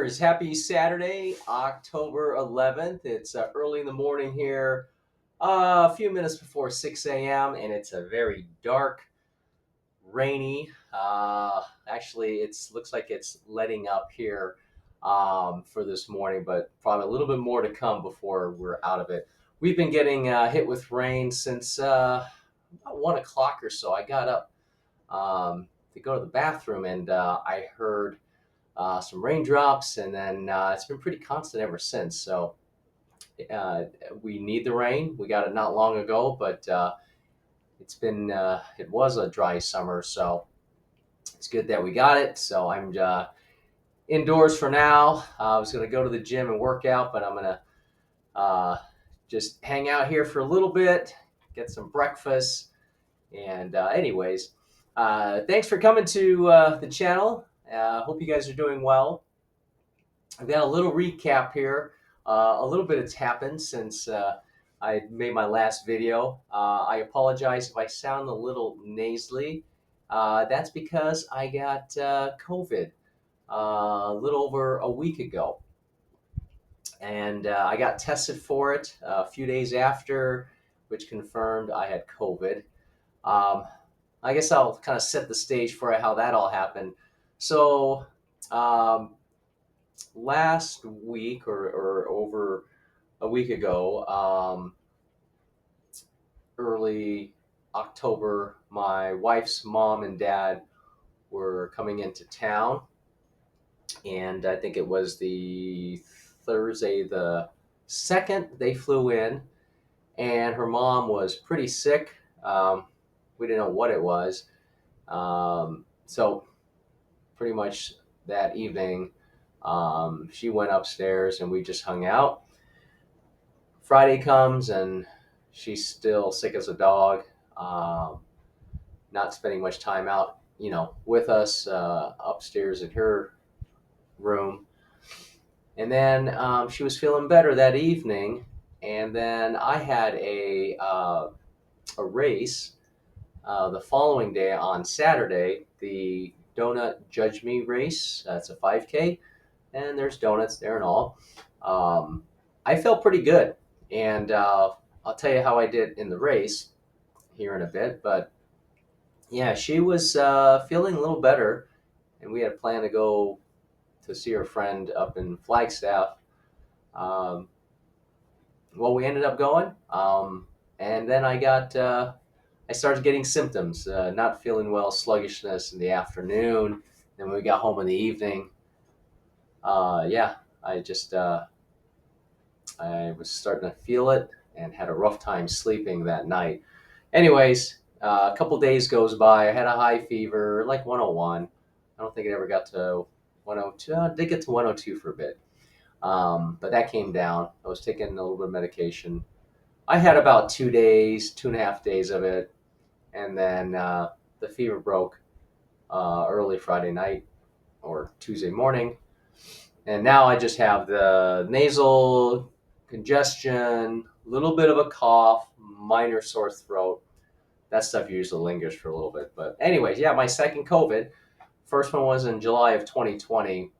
listeners, happy Saturday, October 11th. It's early in the morning here, a few minutes before 6 a.m., and it's a very dark, rainy. Actually, it looks like it's letting up here for this morning, but probably a little bit more to come before we're out of it. We've been getting hit with rain since about 1 o'clock or so. I got up to go to the bathroom and I heard some raindrops, and then it's been pretty constant ever since. So uh, we need the rain. We got it not long ago, but it was a dry summer, so it's good that we got it. So I'm indoors for now. I was going to go to the gym and work out, but I'm going to just hang out here for a little bit, get some breakfast, and anyways, thanks for coming to the channel. Hope you guys are doing well. I've got a little recap here. A little bit has happened since I made my last video. I apologize if I sound a little nasally. That's because I got COVID a little over a week ago. And I got tested for it a few days after, which confirmed I had COVID. Um, I guess I'll kind of set the stage for how that all happened. So, last week or over a week ago, early October, my wife's mom and dad were coming into town, and I think it was the Thursday the 2nd they flew in, and her mom was pretty sick. We didn't know what it was. So pretty much that evening, she went upstairs and we just hung out. Friday comes and she's still sick as a dog, not spending much time out, with us upstairs in her room. And then she was feeling better that evening, and then I had a race the following day on Saturday, the Donut Judge Me race. That's a 5K, and there's donuts there and all. I felt pretty good, and I'll tell you how I did in the race here in a bit. But yeah, she was feeling a little better, and we had planned to go to see her friend up in Flagstaff. Um, well, we ended up going, and then I started getting symptoms, not feeling well, sluggishness in the afternoon. Then when we got home in the evening, yeah, I just I was starting to feel it and had a rough time sleeping that night. Anyways, a couple days goes by. I had a high fever, like 101. I don't think it ever got to 102. I did get to 102 for a bit, but that came down. I was taking a little bit of medication. I had about 2 days, 2.5 days of it, and then the fever broke early Friday night or Tuesday morning. And now I just have the nasal congestion, a little bit of a cough, minor sore throat. That stuff usually lingers for a little bit. But anyways, yeah, my second COVID. First one was in July of 2020,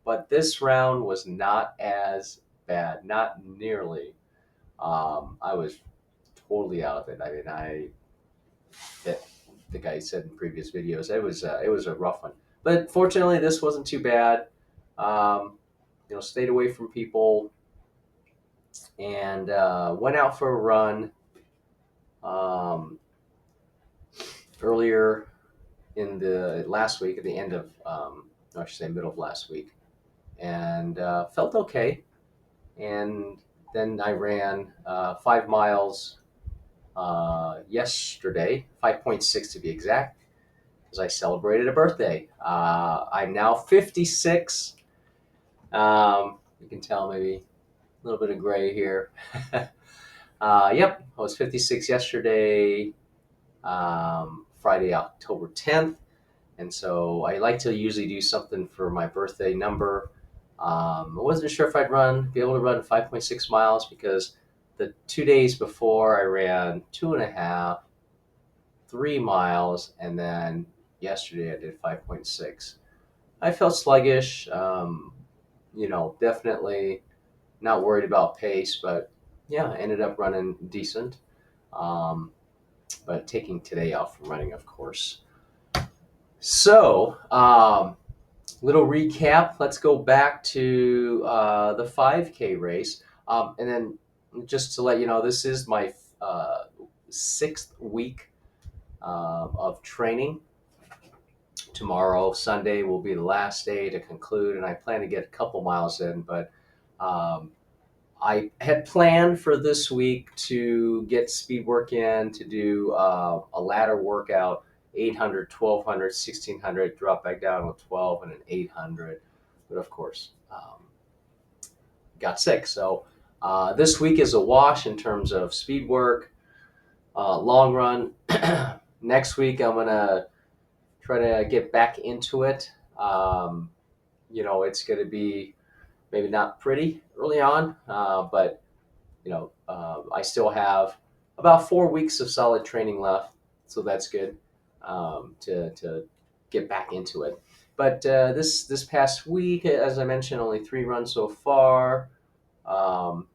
but this round was not as bad, not nearly. I was totally out of it. I mean, I think I said in previous videos, it was a rough one. But fortunately, this wasn't too bad. Um, stayed away from people, and went out for a run um, earlier in the last week, at the end of, I should say, middle of last week, and felt okay. And then I ran 5 miles yesterday, 5.6 to be exact, because I celebrated a birthday. I'm now 56. You can tell maybe a little bit of gray here. Yep, I was 56 yesterday, Friday, October 10th. And so I like to usually do something for my birthday number. I wasn't sure if I'd be able to run 5.6 miles because the 2 days before I ran 2.5, 3 miles, and then yesterday I did 5.6. I felt sluggish. definitely not worried about pace, but yeah, ended up running decent. Um, but taking today off from running, of course. So, little recap. Let's go back to the 5K race. And then just to let you know, this is my sixth week of training. Tomorrow, Sunday, will be the last day to conclude, and I plan to get a couple miles in. But um, I had planned for this week to get speed work in, to do a ladder workout, 800, 1200, 1600, drop back down with 12 and an 800. But of course, got sick. So this week is a wash in terms of speed work, long run. Next week, I'm going to try to get back into it. It's going to be maybe not pretty early on, but I still have about 4 weeks of solid training left, so that's good to get back into it. But this past week, as I mentioned, only 3 runs so far. Um,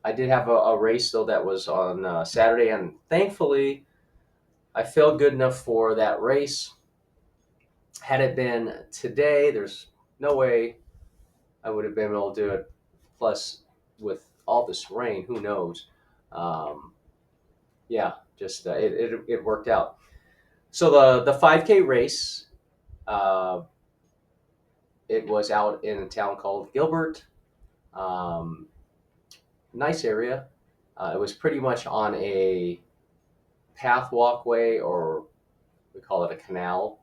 I did have a race though that was on Saturday, and thankfully, I felt good enough for that race. Had it been today, there's no way I would have been able to do it. Plus, with all this rain, who knows? Um, yeah, just it worked out. So the 5K race, uh, it was out in a town called Gilbert. Um, nice area. It was pretty much on a path walkway, or we call it a canal.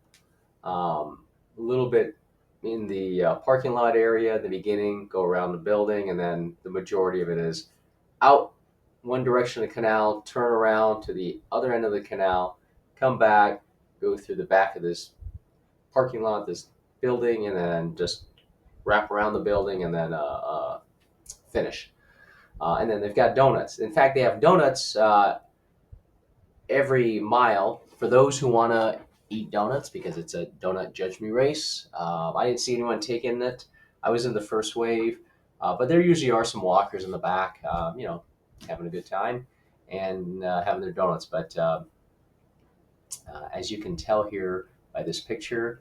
A little bit in the parking lot area at the beginning, go around the building, and then the majority of it is out one direction of the canal, turn around to the other end of the canal, come back, go through the back of this parking lot, this building, and then just wrap around the building and then finish. And then they've got donuts. In fact, they have donuts every mile for those who want to eat donuts because it's a donut judge me race. I didn't see anyone taking it. I was in the first wave, but there usually are some walkers in the back, having a good time and having their donuts. But as you can tell here by this picture,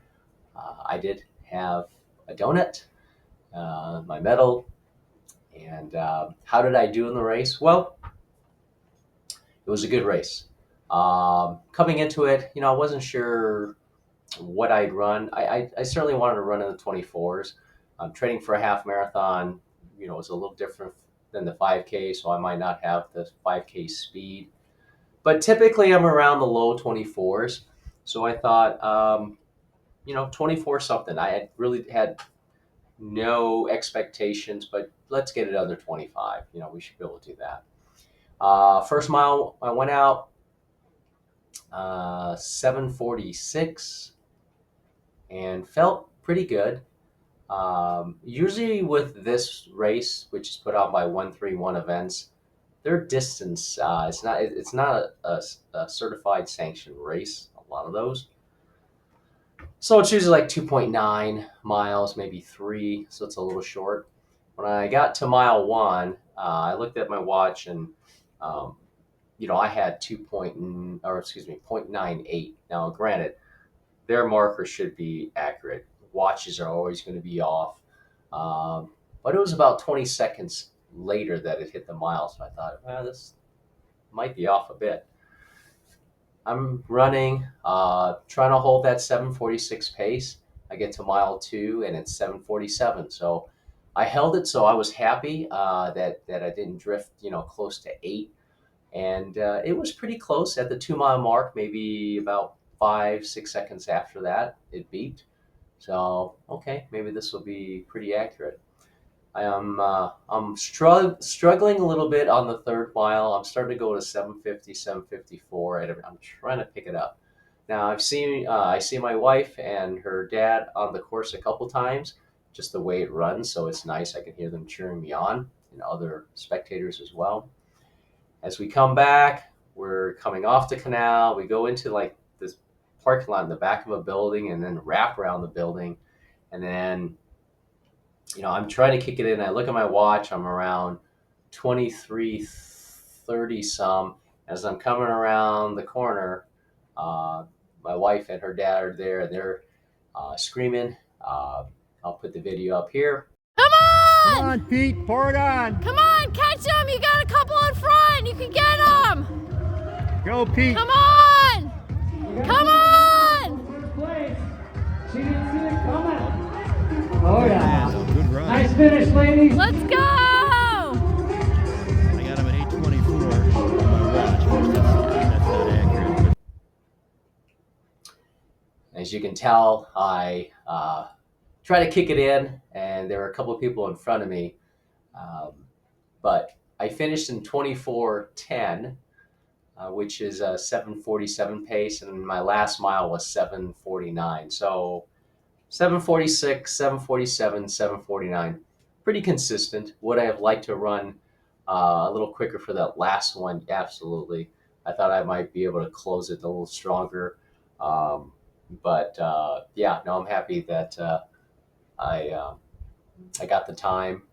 I did have a donut, my medal, and how did I do in the race? Well, it was a good race. Coming into it, I wasn't sure what I'd run. I certainly wanted to run in the 24s. Training for a half marathon, is a little different than the 5K, so I might not have the 5K speed. But typically I'm around the low 24s. So I thought, 24 something. I had really had no expectations, but let's get it under 25. We should be able to do that. First mile, I went out 7:46 and felt pretty good. Usually with this race, which is put out by 131 Events, their distance it's not a certified sanctioned race. A lot of those, so it's usually like 2.9 miles, maybe 3, so it's a little short. When I got to mile 1, I looked at my watch and um, I had 0.98. Now, granted, their marker should be accurate. Watches are always going to be off. But it was about 20 seconds later that it hit the mile. So I thought, well, this might be off a bit. I'm running, trying to hold that 7:46 pace. I get to mile 2 and it's 7:47. So I held it. So I was happy that I didn't drift, close to 8. And it was pretty close at the 2 mile mark, maybe about 5, 6 seconds after that, it beeped. So, okay, maybe this will be pretty accurate. I'm struggling a little bit on the 3rd mile. I'm starting to go to 7:50, 7:54, and I'm trying to pick it up. Now I see my wife and her dad on the course a couple times, just the way it runs. So it's nice. I can hear them cheering me on, and other spectators as well. As we come back, we're coming off the canal. We go into like this parking lot in the back of a building, and then wrap around the building, and then I'm trying to kick it in. I look at my watch. I'm around 23:30 some. As I'm coming around the corner, uh, my wife and her dad are there, and they're screaming. Uh, I'll put the video up here. Come Come on! on, Pete, pour it on. Come on, catch them! You got a couple in front! You can get them! Go, Pete. Come on! Come on! She didn't see it coming. Oh yeah. Good run. Nice finish, ladies. Let's go! I got him at 8:24 on my watch, but that's not accurate. As you can tell, I try to kick it in, and there were a couple of people in front of me. But I finished in 24:10, which is a 7:47 pace, and my last mile was 7:49. So 7:46, 7:47, 7:49, pretty consistent. Would I have liked to run a little quicker for that last one? Absolutely. I thought I might be able to close it a little stronger. But yeah, no, I'm happy that I got the time.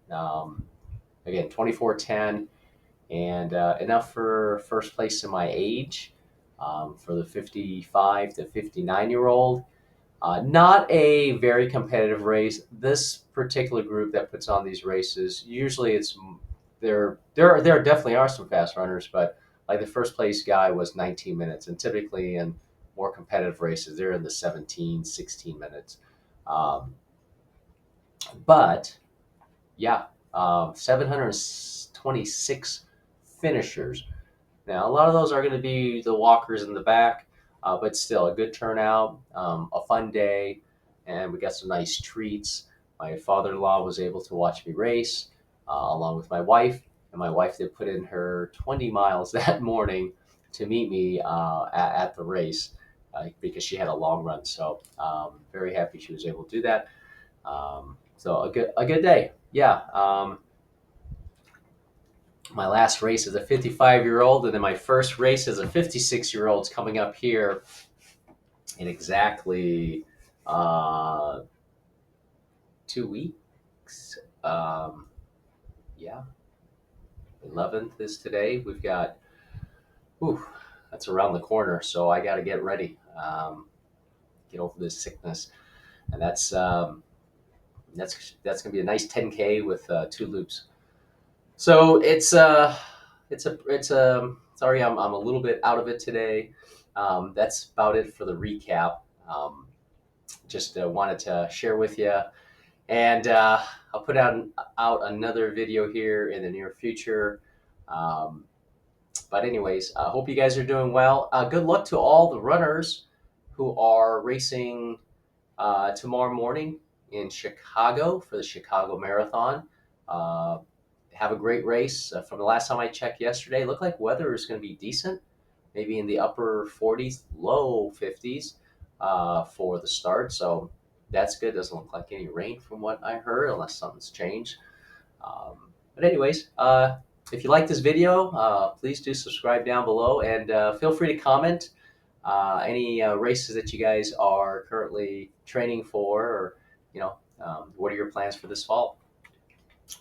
Again, 24:10, and enough for first place in my age, for the 55 to 59-year-old. Not a very competitive race. This particular group that puts on these races, usually there definitely are some fast runners, but like the first place guy was 19 minutes, and typically in more competitive races, they're in the 17, 16 minutes. Um, but yeah, 726 finishers. Now, a lot of those are going to be the walkers in the back, but still a good turnout, a fun day, and we got some nice treats. My father-in-law was able to watch me race, along with my wife, and my wife did put in her 20 miles that morning to meet me at the race, because she had a long run. So very happy she was able to do that. So a good day. Yeah. My last race as a 55-year-old, and then my first race as a 56-year-old is coming up here in exactly 2 weeks. Yeah, 11th is today. We've got, ooh, that's around the corner, so I got to get ready, get over this sickness, and that's gonna be a nice 10K with 2 loops. So sorry, I'm a little bit out of it today. That's about it for the recap. Just wanted to share with you, and I'll put out another video here in the near future. Um, but anyways, I hope you guys are doing well. Good luck to all the runners who are racing tomorrow morning in Chicago for the Chicago Marathon. Uh, have a great race. From the last time I checked yesterday, it looked like weather is going to be decent, maybe in the upper 40s, low 50s for the start. So that's good. Doesn't look like any rain from what I heard, unless something's changed. But anyways, if you like this video, please do subscribe down below, and feel free to comment any races that you guys are currently training for, or what are your plans for this fall.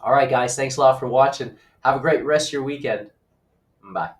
All right, guys, thanks a lot for watching. Have a great rest of your weekend. Bye.